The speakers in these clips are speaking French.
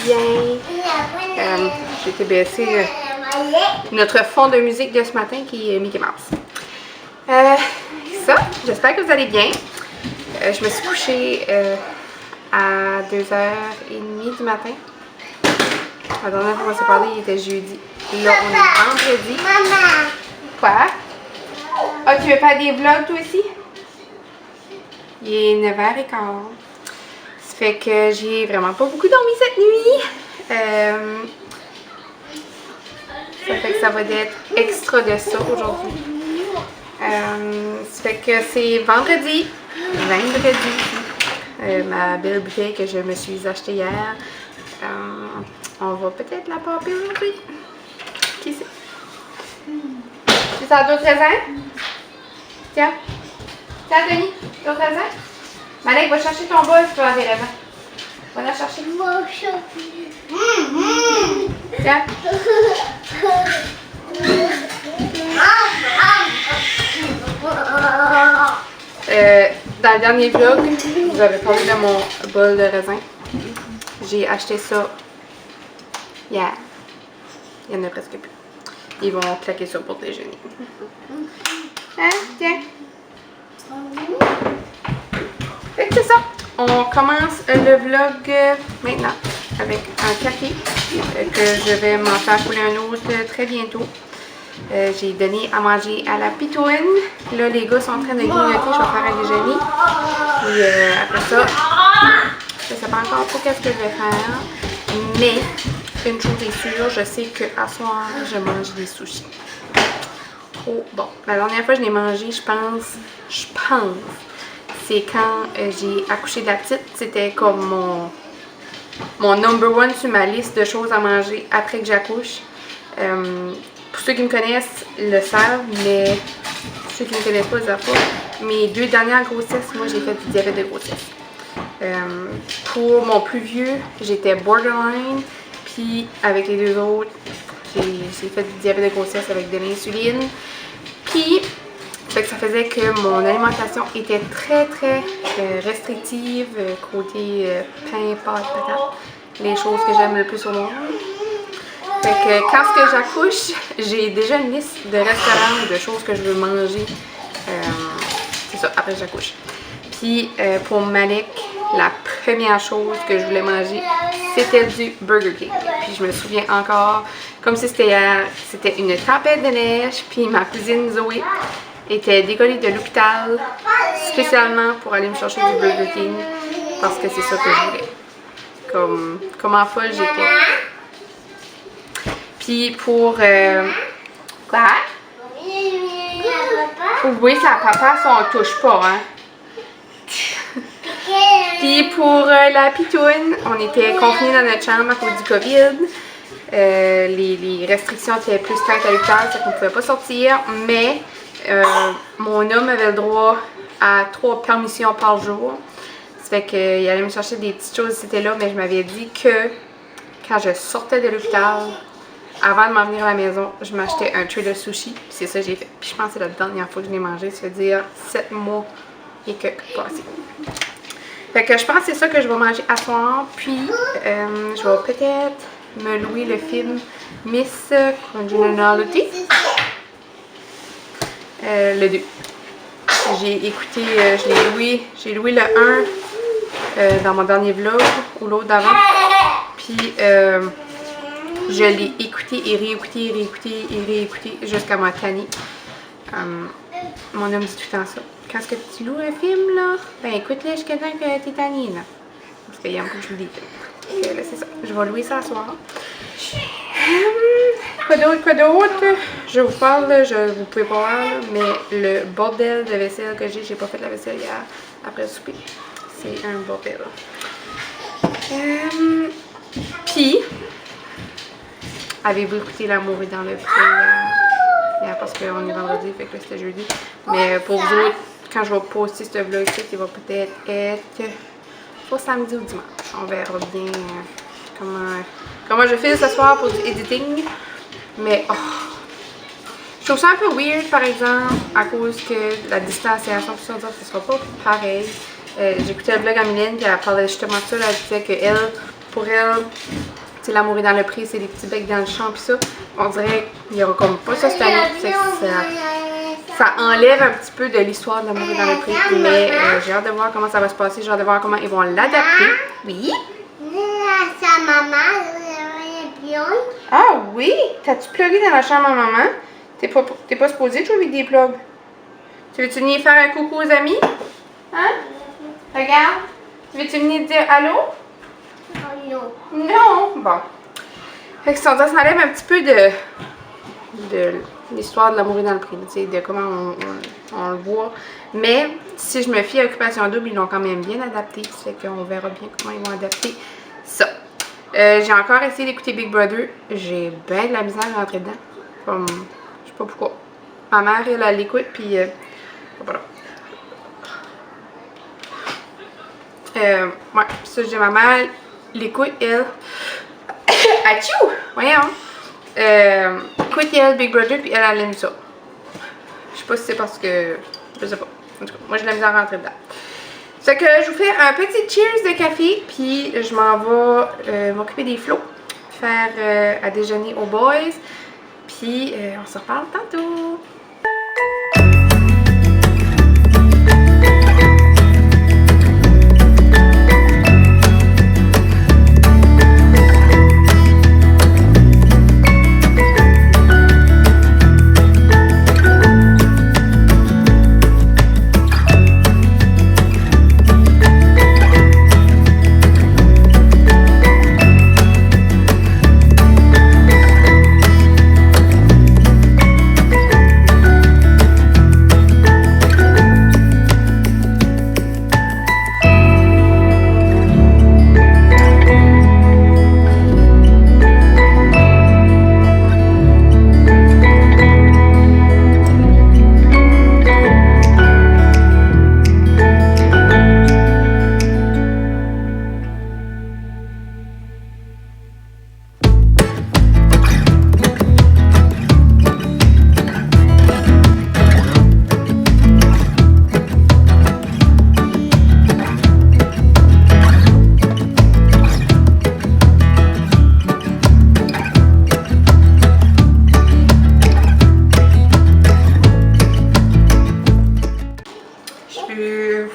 bien. J'ai été baisser notre fond de musique de ce matin qui est Mickey Mouse. Ça, j'espère que vous allez bien. Je me suis couchée à 2h30 du matin. La dernière fois qu'on s'est parlé, il était jeudi. Là, on est vendredi. Maman! Quoi? Ah, tu veux faire des vlogs toi aussi? Il est 9h15. Ça fait que j'ai vraiment pas beaucoup dormi cette nuit. Ça fait que ça va être extra de ça aujourd'hui. Ça fait que c'est vendredi. Ma belle bouteille que je me suis achetée hier. On va peut-être la popper aujourd'hui. Qui sait? Tu sens d'autres raisins? Tiens. Tiens, Denis, d'autres raisins? Malek, va chercher ton bol si tu as des raisins. Va la chercher. Tiens. Dans le dernier vlog, je vous avais parlé de mon bol de raisin. J'ai acheté ça hier. Il n'y en a presque plus. Ils vont claquer ça pour déjeuner. Hein? Tiens. Fait que c'est ça. On commence le vlog maintenant avec un café que je vais m'en faire couler un autre très bientôt. J'ai donné à manger à la pitouine. Là, les gars sont en train de grignoter. Je vais faire un déjeuner. Puis après ça, je ne sais pas encore trop qu'est-ce que je vais faire. Mais une chose est sûre, je sais qu'à soir, je mange des sushis. Oh bon. La dernière fois que je l'ai mangé, je pense, c'est quand j'ai accouché de la petite. C'était comme mon number one sur ma liste de choses à manger après que j'accouche. Pour ceux qui me connaissent le savent, mais ceux qui ne me connaissent pas, ils ne savent pas. Mes 2 dernières grossesses, moi j'ai fait du diabète de grossesse. Pour mon plus vieux, j'étais borderline. Puis avec les 2 autres, j'ai fait du diabète de grossesse avec de l'insuline. Puis, ça faisait que mon alimentation était très restrictive côté pain, pâtes, patates. Les choses que j'aime le plus au monde. Fait que quand j'accouche, j'ai déjà une liste de restaurants ou de choses que je veux manger. C'est ça, après j'accouche. Puis pour Malek, la première chose que je voulais manger, c'était du Burger King. Puis je me souviens encore, comme si c'était hier, c'était une tempête de neige. Puis ma cousine Zoé était décollée de l'hôpital spécialement pour aller me chercher du Burger King parce que c'est ça que je voulais. Comme en folle, j'étais. Puis pour... quoi? Oui, c'est à papa, ça on touche pas, hein. Puis pour la pitouine, on était confinés dans notre chambre à cause du COVID. Les restrictions étaient plus strictes à l'hôpital, c'est qu'on ne pouvait pas sortir. Mais mon homme avait le droit à 3 permissions par jour. Ça fait qu'il allait me chercher des petites choses, c'était là, mais je m'avais dit que quand je sortais de l'hôpital, avant de m'en venir à la maison, je m'achetais un tray de sushi. Puis c'est ça que j'ai fait. Puis je pense que c'est la dernière fois que je l'ai mangé. Ça veut dire 7 mois et que passé. Fait que je pense que c'est ça que je vais manger à soir. Puis je vais peut-être me louer le film Miss Congeniality. Le 2. J'ai écouté, j'ai loué le 1 dans mon dernier vlog ou l'autre d'avant. Puis je l'ai écouté et réécouté jusqu'à ma tannée. Mon homme dit tout le temps ça. Quand est-ce que tu loues un film, là, ben écoute-le jusqu'à temps que t'es tannée, là. Parce qu'il y a un peu que je vous dis. Donc là, c'est ça. Je vais louer ça ce soir. Quoi d'autre? Je vous parle, vous pouvez pas voir, là, mais le bordel de vaisselle que j'ai pas fait la vaisselle hier après le souper. C'est un bordel. Puis, avez-vous écouté L'amour est dans le pré hier parce qu'on est vendredi, fait que là c'était jeudi. Mais pour vous autres, quand je vais poster ce vlog ici, il va peut-être être soit samedi ou dimanche. On verra bien comment je fais ce soir pour du editing. Mais je trouve ça un peu weird par exemple à cause que la distanciation, tout ça, ce sera pas pareil. J'écoutais le vlog à Mylène puis elle parlait justement de ça, là, elle disait qu'elle, pour elle, c'est l'amour est dans le prix, c'est des petits becs dans le champ, pis ça. On dirait qu'il n'y aura comme pas ça cette année. Ça enlève un petit peu de l'histoire de l'amour est dans le prix. Mais j'ai hâte de voir comment ça va se passer. J'ai hâte de voir comment ils vont l'adapter. Oui? Sa maman, Ah oui? T'as-tu plugué dans la chambre à maman? T'es pas supposé jouer avec des plugs. Tu veux-tu venir faire un coucou aux amis? Hein? Regarde. Veux-tu venir dire allô? Non. Non? Bon. Fait que ça enlève un petit peu de l'histoire de l'amour est dans le prix, tu sais, de comment on le voit. Mais si je me fie à Occupation Double, ils l'ont quand même bien adapté. Fait qu'on verra bien comment ils vont adapter ça. J'ai encore essayé d'écouter Big Brother. J'ai bien de la misère à rentrer dedans. Comme, je sais pas pourquoi. Ma mère, elle l'écoute, puis voilà. Ouais, ça, j'ai ma mère l'écoute, elle. Achou! Voyons! Écoute, elle, Big Brother, puis elle aime ça. Je sais pas si c'est parce que. Je sais pas. En tout cas, moi, j'ai de la misère à rentrer dedans. Fait que je vous fais un petit cheers de café, puis je m'en vais m'occuper des flots, faire à déjeuner aux boys, puis on se reparle tantôt.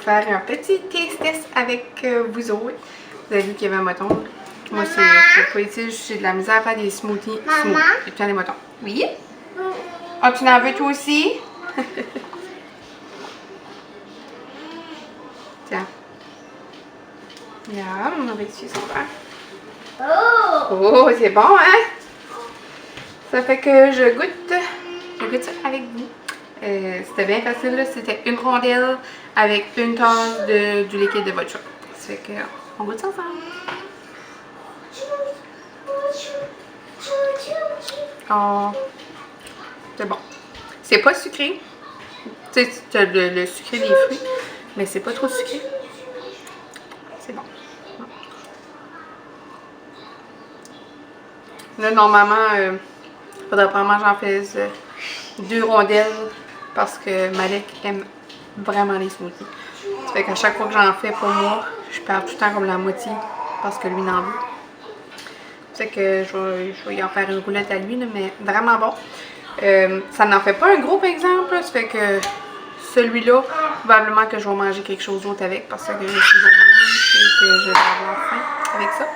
Faire un petit taste test avec vous autres. Vous avez vu qu'il y avait un mouton. Moi, c'est pas ici, j'ai de la misère à faire des smoothies. Maman? Et puis, des moutons. Oui? Ah, tu en veux toi aussi? Tiens. Regarde, on va utiliser son verre. Oh, c'est bon, hein? Ça fait que je goûte ça avec vous. C'était bien facile, là. C'était une rondelle avec une tasse du liquide de votre choix. Ça fait que on goûte ça ensemble. Oh, c'est bon. C'est pas sucré. Tu sais, tu as le sucré des fruits, mais c'est pas trop sucré. C'est bon. Là, normalement, faudrait probablement que j'en fasse 2 rondelles parce que Malek aime vraiment les smoothies. Ça fait qu'à chaque fois que j'en fais pour moi, je perds tout le temps comme la moitié parce que lui n'en veut. Ça fait que je vais y en faire une roulette à lui, là, mais vraiment bon. Ça n'en fait pas un gros, par exemple. Là, ça fait que celui-là, probablement que je vais manger quelque chose d'autre avec parce que je suis gourmande et que je vais avoir faim avec ça.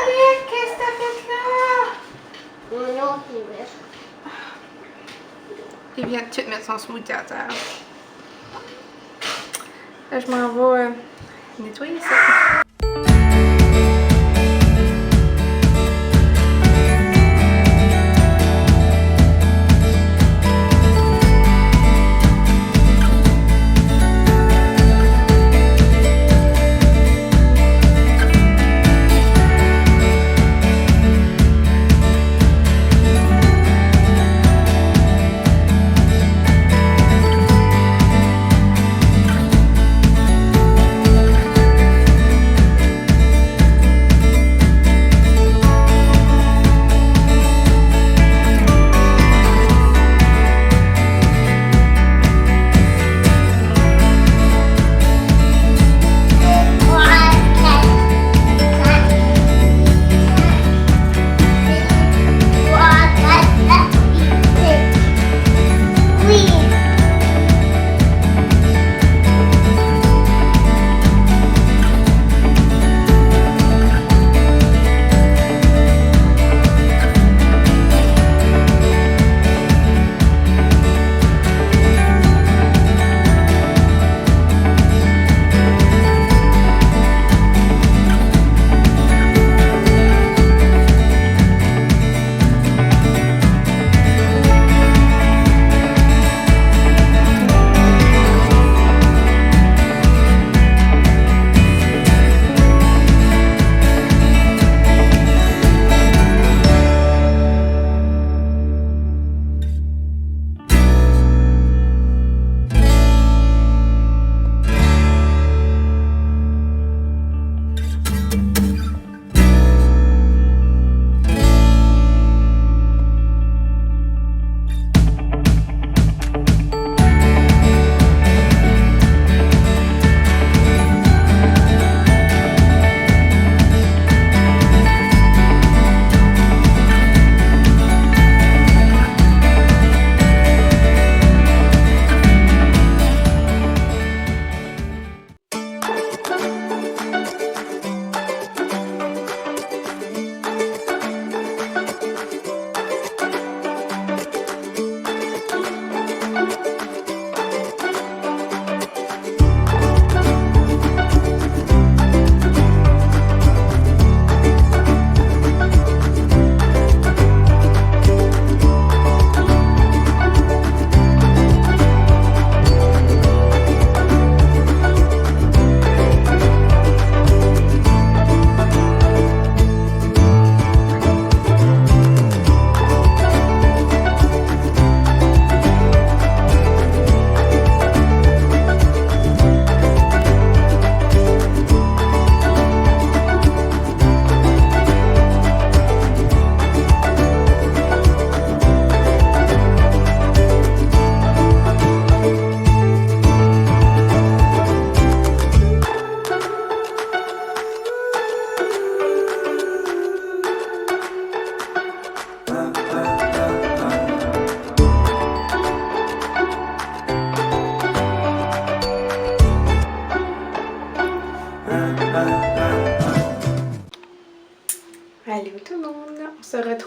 Malek, qu'est-ce que t'as fait là? Non, Il vient tout de mettre son smoothie à terre. Là, je m'en vais nettoyer ça.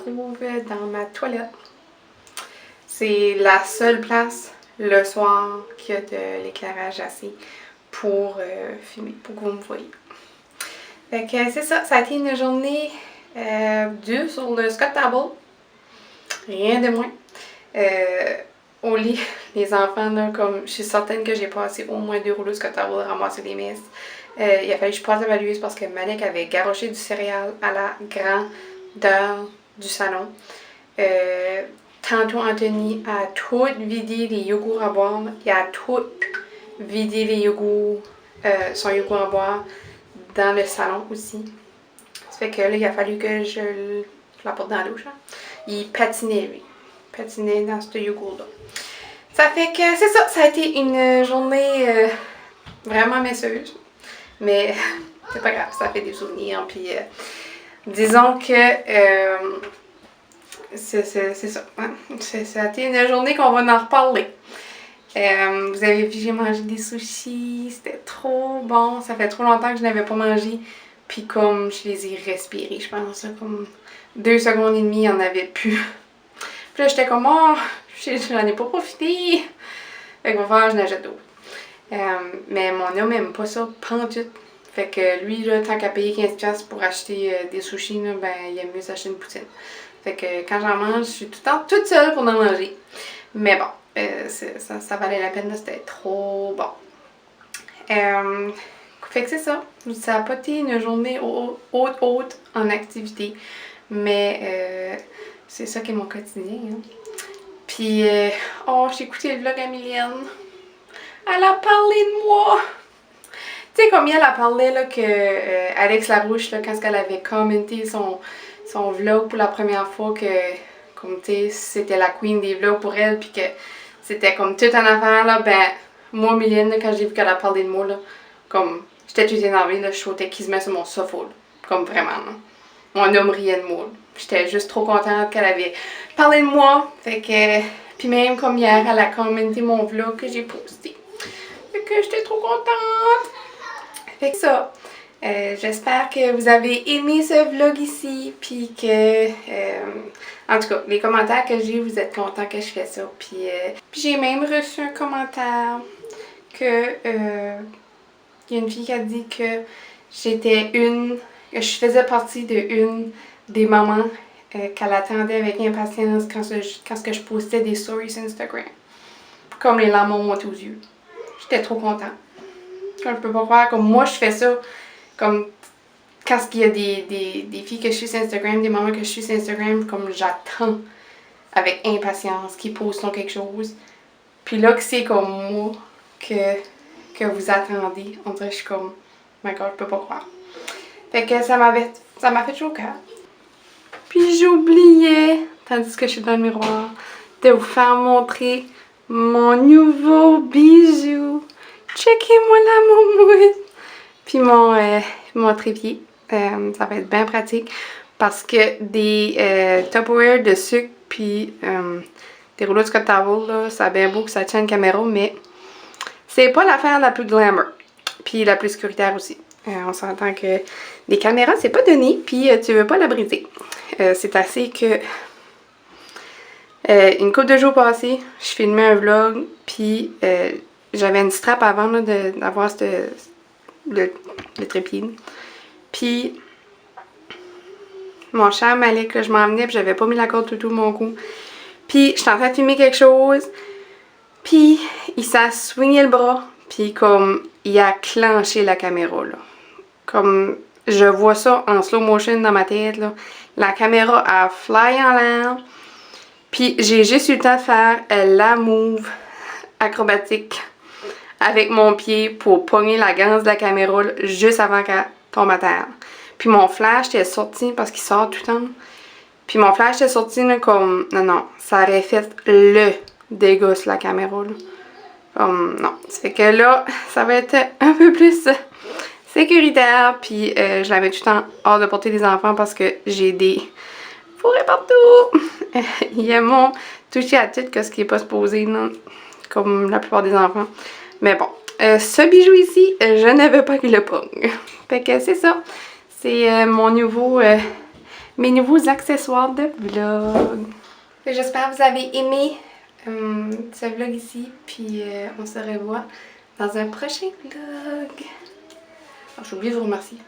trouve dans ma toilette. C'est la seule place le soir qui a de l'éclairage assez pour filmer, pour que vous me voyez. Fait que c'est ça, ça a été une journée dure sur le Scott Table. Rien de moins. Au lit, les enfants, là, comme je suis certaine que j'ai passé au moins 2 rouleaux de Scott Table à ramasser les messes. Il a fallu que je passe la valueuse parce que Malek avait garoché du céréal à la grandeur du salon. Tantôt, Anthony a tout vidé les yogourts à boire. Il a tout vidé les yogourts, son yogourt à boire dans le salon aussi. Ça fait que là, il a fallu que je l'apporte dans la douche. Hein. Il patinait, lui. Il patinait dans ce yogourt-là. Ça fait que c'est ça. Ça a été une journée vraiment messeuse. Mais c'est pas grave, ça fait des souvenirs. Puis disons que c'est ça. Hein? Ça a été une journée qu'on va en reparler. Vous avez vu, j'ai mangé des sushis. C'était trop bon. Ça fait trop longtemps que je n'avais pas mangé. Puis comme je les ai respirés, je pense, là, comme 2 secondes et demie, il n'y en avait plus. Puis là, j'étais comme, oh, j'en ai pas profité. Fait que va falloir que je n'achète d'autres. Mais mon homme n'aime pas ça, pantoute. Fait que lui, là, tant qu'à payer 15$ pour acheter des sushis, là, ben, il aime mieux s'acheter une poutine. Fait que quand j'en mange, je suis tout le temps toute seule pour en manger. Mais bon, ça valait la peine, c'était trop bon. Fait que c'est ça. Ça n'a pas été une journée haute en activité. Mais c'est ça qui est mon quotidien. Hein. Puis, oh, j'ai écouté le vlog à Milienne. Elle a parlé de moi. Tu sais combien elle a parlé là, que Alex Larouche, là, quand elle avait commenté son vlog pour la première fois, que comme tu sais, c'était la queen des vlogs pour elle, puis que c'était comme toute en affaire, là, ben, moi, Milienne, là, quand j'ai vu qu'elle a parlé de moi, là, comme, j'étais toute énervée, là, je sautais quasiment sur mon sofa, là, comme vraiment, là. Mon homme riait de moi. J'étais juste trop contente qu'elle avait parlé de moi. Fait que, puis même comme hier, elle a commenté mon vlog que j'ai posté. Fait que j'étais trop contente. Fait que ça, j'espère que vous avez aimé ce vlog ici. Puis que, en tout cas, les commentaires que j'ai, vous êtes contents que je fais ça. Puis j'ai même reçu un commentaire que, il y a une fille qui a dit que j'étais que je faisais partie de une des mamans qu'elle attendait avec impatience quand je postais des stories sur Instagram. Comme les larmes m'ont monté aux yeux. J'étais trop contente. Comme je peux pas croire, comme moi je fais ça, comme quand il y a des filles que je suis sur Instagram, des mamans que je suis sur Instagram, comme j'attends avec impatience qu'ils postent quelque chose. Puis là que c'est comme moi que vous attendez, on dirait que je suis comme, my God, je peux pas croire. Fait que ça m'a fait chaud au cœur. Puis j'oubliais, tandis que je suis dans le miroir, de vous faire montrer mon nouveau bijou. Checkez-moi la moumoute. Puis mon trépied. Ça va être bien pratique parce que des Tupperware de sucre puis des rouleaux de Scott Towel, là, ça a bien beau que ça tient une caméra, mais c'est pas l'affaire la plus glamour. Puis la plus sécuritaire aussi. On s'entend que les caméras, c'est pas donné, puis tu veux pas la briser. C'est assez que une couple de jours passés, je filmais un vlog, puis j'avais une strap avant d'avoir le trépied. Puis mon cher Malek, là, je m'en venais, puis j'avais pas mis la corde tout mon cou. Puis j'étais en train de filmer quelque chose, puis il s'est swingé le bras, puis comme il a clenché la caméra, là. Comme je vois ça en slow motion dans ma tête, là. La caméra a fly en l'air. Puis j'ai juste eu le temps de faire la move acrobatique avec mon pied pour pogner la ganse de la caméra là, juste avant qu'elle tombe à terre. Puis mon flash était sorti parce qu'il sort tout le temps. Puis mon flash était sorti là, comme... Non, ça aurait fait le dégât sur la caméra. Là. Comme, non. Ça fait que là, ça va être un peu plus sécuritaire. Puis je l'avais tout le temps hors de porter des enfants parce que j'ai des fourrés partout. Ils m'ont touché à tout que ce qui n'est pas supposé, là, comme la plupart des enfants. Mais bon, ce bijou ici, je ne veux pas qu'il le pogne. Fait que c'est ça. C'est mon nouveau mes nouveaux accessoires de vlog. J'espère que vous avez aimé ce vlog ici, puis on se revoit dans un prochain vlog. J'ai oublié de vous remercier.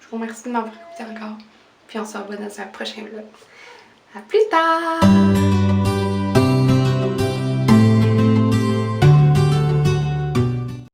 Je vous remercie de m'avoir écouté encore, puis on se revoit dans un prochain vlog. À plus tard!